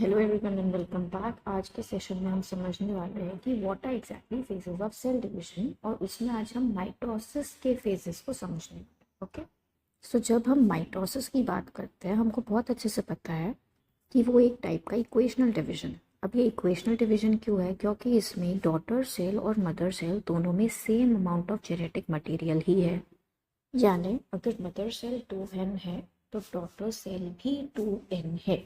Hello everyone and welcome back. आज के session में हम समझने वाले हैं कि what are exactly phases of cell division, और उसमें आज हम माइटोसिस के फेजेस को समझने वाले हैं। ओके, सो जब हम माइटोसिस की बात करते हैं, हमको बहुत अच्छे से पता है कि वो एक टाइप का इक्वेशनल डिवीजन है। अब ये इक्वेशनल डिवीजन क्यों है? क्योंकि इसमें डॉटर सेल और मदर सेल दोनों में same amount of genetic material ही है। यानी अगर मदर सेल 2n है तो डॉटर सेल भी 2n है।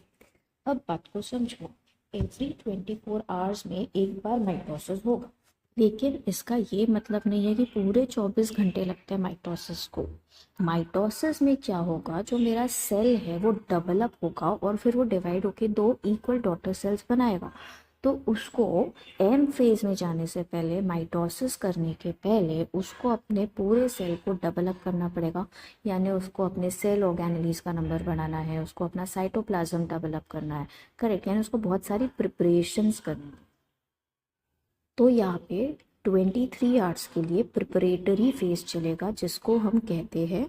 अब बात को समझो, एवरी 24 आवर्स में एक बार माइटोसिस होगा, लेकिन इसका ये मतलब नहीं है कि पूरे 24 घंटे लगते हैं माइटोसिस को। माइटोसिस में क्या होगा, जो मेरा सेल है वो डेवलप होगा और फिर वो डिवाइड होके दो इक्वल डॉटर सेल्स बनाएगा। तो उसको एम फेज में जाने से पहले, माइटोसिस करने के पहले, उसको अपने पूरे सेल को डेवलप करना पड़ेगा। यानी उसको अपने सेल ऑर्गेनेलीज का नंबर बनाना है, उसको अपना साइटोप्लाज्म डेवलप करना है। करेक्ट, यानी उसको बहुत सारी प्रिपरेशंस करनी है। तो यहाँ पे 23 आवर्स के लिए प्रिपरेटरी फेज चलेगा, जिसको हम कहते हैं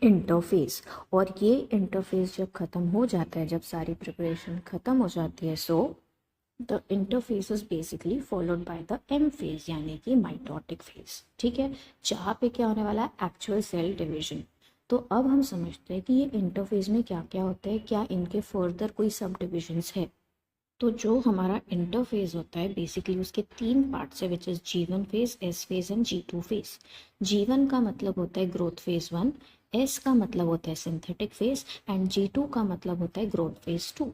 इंटरफेस। और ये इंटरफेस जब खत्म हो जाता है, जब सारी प्रिपरेशन खत्म हो जाती है, so the interface is basically followed by the M phase, यानी कि माइटोटिक फेज। ठीक है, जहाँ पे क्या होने वाला है, एक्चुअल सेल डिवीजन। तो अब हम समझते हैं कि ये इंटरफेज में क्या क्या होता है, क्या इनके फर्दर कोई सब डिविजन्स है। तो जो हमारा इंटरफेज होता है, बेसिकली उसके तीन पार्ट्स है, which is G1 phase, S phase and G2 phase. G1 का मतलब होता है ग्रोथ फेज 1, S का मतलब होता है सिंथेटिक फेज, एंड G2 का मतलब होता है ग्रोथ फेज 2।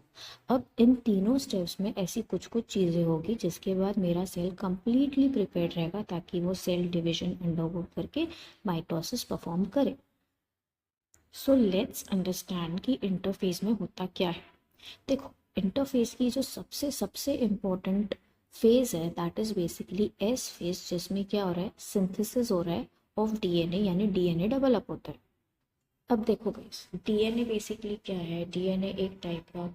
अब इन तीनों स्टेप्स में ऐसी कुछ कुछ चीज़ें होगी जिसके बाद मेरा सेल कंप्लीटली प्रिपेयर्ड रहेगा ताकि वो सेल डिवीजन अंडरगो करके माइटोसिस परफॉर्म करे। सो लेट्स अंडरस्टैंड कि इंटरफेज में होता क्या है। देखो, इंटरफेस की जो सबसे सबसे इम्पोर्टेंट फेज है, that is basically S phase, जिसमें क्या हो रहा है, सिंथेसिस हो रहा है ऑफ डीएनए, यानी डीएनए डेवलप होता है। अब देखो गाइस, डीएनए बेसिकली क्या है? डीएनए एक टाइप का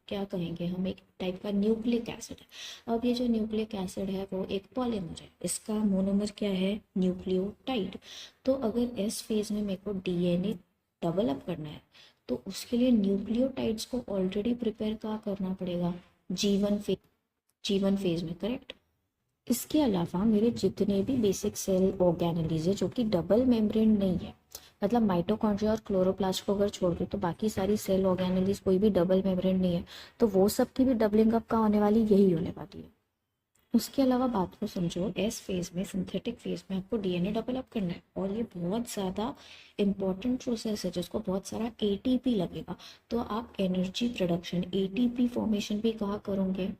क्या कहेंगे हम, एक टाइप का न्यूक्लिक एसिड है। अब ये जो न्यूक्लिक एसिड है वो एक पॉलीमर है, इसका मोनोमर क्या है, न्यूक्लियोटाइड। तो अगर एस फेज में मेरे को डीएनए डेवलप करना है, तो उसके लिए न्यूक्लियोटाइड्स को ऑलरेडी प्रिपेयर क्या करना पड़ेगा, जी वन फेज में। करेक्ट। इसके अलावा मेरे जितने भी बेसिक सेल ऑर्गेनेलीज है जो कि डबल मेम्ब्रेन नहीं है, मतलब माइटोकॉन्ड्रिया और क्लोरोप्लास्ट को अगर छोड़ दो तो बाकी सारी सेल ऑर्गेनेलीज कोई भी डबल मेम्ब्रेन नहीं है, तो वो सब की भी डबलिंग अप का होने वाली यही होने वाली है। उसके अलावा बात को समझो, एस फेज में, सिंथेटिक फेज में आपको डीएनए डेवलप करना है, और ये बहुत ज़्यादा इंपॉर्टेंट प्रोसेस है जिसको बहुत सारा एटीपी लगेगा। तो आप एनर्जी प्रोडक्शन, एटीपी फॉर्मेशन भी कहाँ करोगे,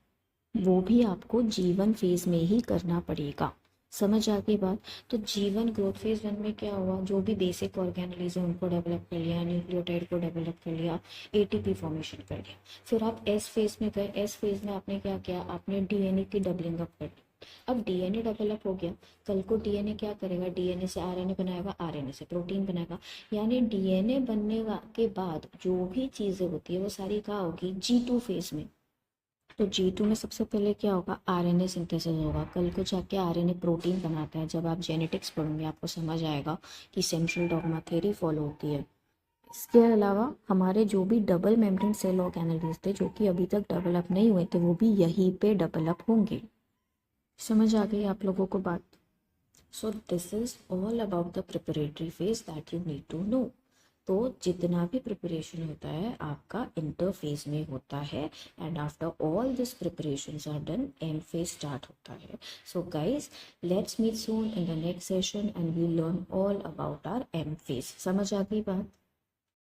वो भी आपको जीवन फेज में ही करना पड़ेगा। समझ आ गई बात? तो जीवन ग्रोथ फेज 1 में क्या हुआ, जो भी बेसिक ऑर्गेनेलिज है उनको डेवलप कर लिया, न्यूक्लियोटाइड को डेवलप कर लिया, एटीपी फॉर्मेशन कर लिया। फिर आप एस फेज में गए, एस फेज में आपने क्या किया, आपने डीएनए की डबलिंग अप कर ली। अब डीएनए डेवलप हो गया, कल को डीएनए क्या करेगा, डीएनए से आरएनए बनाएगा, आरएनए से प्रोटीन बनाएगा। यानी डीएनए बनने के बाद जो भी चीज़ें होती है वो सारी कहाँ होगी, G2 फेज में। तो G2 में सबसे पहले क्या होगा, आरएनए सिंथेसिस होगा। कल को जाके आरएनए प्रोटीन बनाता है। जब आप जेनेटिक्स पढ़ोगे आपको समझ आएगा कि सेंट्रल डॉग्मा थ्योरी फॉलो होती है। इसके अलावा हमारे जो भी डबल मेम्ब्रेन सेल ऑर्गेनेलीज थे जो कि अभी तक डेवलप नहीं हुए थे, वो भी यहीं पे डेवलप होंगे। समझ आ गई आप लोगों को बात? So this is all about the preparatory phase that you need to know. तो जितना भी प्रिपरेशन होता है आपका इंटरफेज में होता है, and after all this preparations are done, and phase start होता है। So guys, let's meet soon in the next session and we learn all about our M phase. समझ आ गई बात?